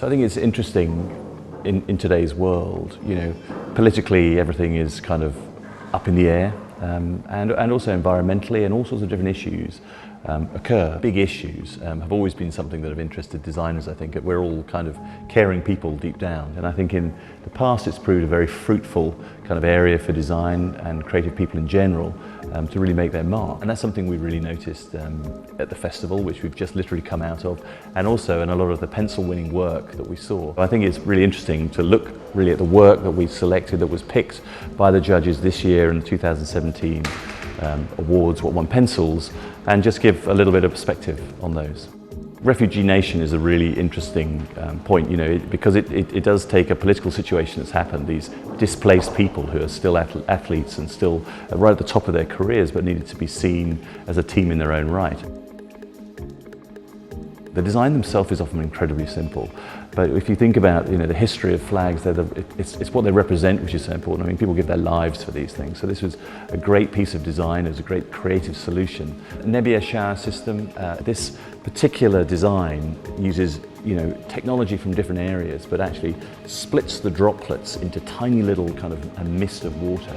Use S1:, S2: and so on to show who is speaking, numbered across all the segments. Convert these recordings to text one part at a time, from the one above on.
S1: So I think it's interesting in today's world, you know, politically everything is kind of up in the air, and also environmentally, and all sorts of different issues occur. Big issues have always been something that have interested designers. I think we're all kind of caring people deep down, and I think in the past it's proved a very fruitful kind of area for design and creative people in general to really make their mark. And that's something we really noticed at the festival, which we've just literally come out of, and also in a lot of the pencil winning work that we saw. I think it's really interesting to look really at the work that we selected, that was picked by the judges this year in the 2017 awards, what won pencils, and just give a little bit of perspective on those. Refugee nation is a really interesting point, you know, because it does take a political situation that's happened, these displaced people who are still athletes and still right at the top of their careers, but needed to be seen as a team in their own right. The design themselves is often incredibly simple, but if you think about, you know, the history of flags, it's what they represent which is so important. I mean, people give their lives for these things, so this was a great piece of design. It was a great creative solution. NEBIA shower system, this particular design uses, you know, technology from different areas, but actually splits the droplets into tiny little kind of a mist of water.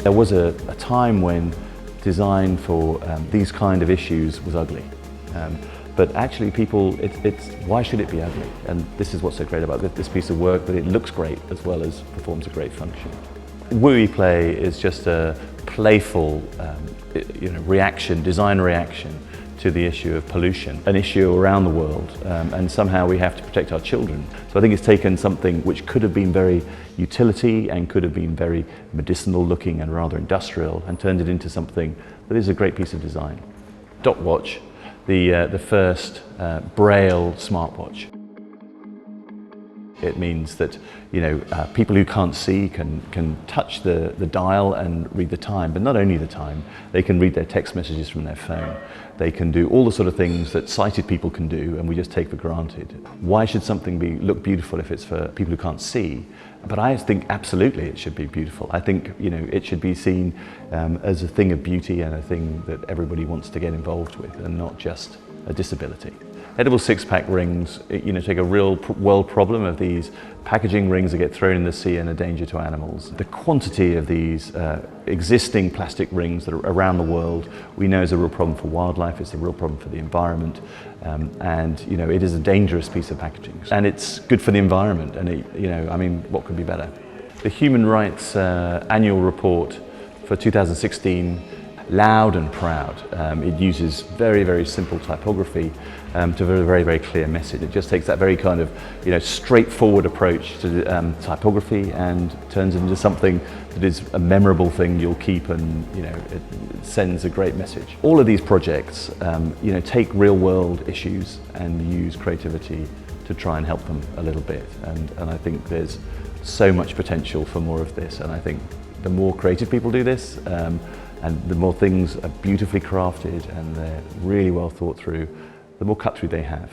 S1: There was a time when design for these kind of issues was ugly. But actually people, why should it be ugly? And this is what's so great about this piece of work, that it looks great as well as performs a great function. WOOBI play is just a playful you know, reaction, design reaction to the issue of pollution, an issue around the world, and somehow we have to protect our children. So I think it's taken something which could have been very utility and could have been very medicinal looking and rather industrial, and turned it into something that is a great piece of design. Watch, the first Braille smartwatch. It means that, you know, people who can't see can touch the dial and read the time, but not only the time, they can read their text messages from their phone. They can do all the sort of things that sighted people can do and we just take for granted. Why should something look beautiful if it's for people who can't see? But I think absolutely it should be beautiful. I think, you know, it should be seen as a thing of beauty and a thing that everybody wants to get involved with, and not just a disability. Edible six-pack rings, you know, take a real world problem of these packaging rings that get thrown in the sea and are a danger to animals. The quantity of these existing plastic rings that are around the world, we know is a real problem for wildlife, it's a real problem for the environment, and, you know, it is a dangerous piece of packaging. And it's good for the environment, and you know, I mean, what could be better? The Human Rights Annual Report for 2016, loud and proud. It uses very, very simple typography to a very, very clear message. It just takes that very kind of, you know, straightforward approach to typography and turns it into something that is a memorable thing you'll keep, and, you know, it sends a great message. All of these projects, you know, take real world issues and use creativity to try and help them a little bit. And I think there's so much potential for more of this, and I think the more creative people do this, and the more things are beautifully crafted and they're really well thought through, the more cut through they have.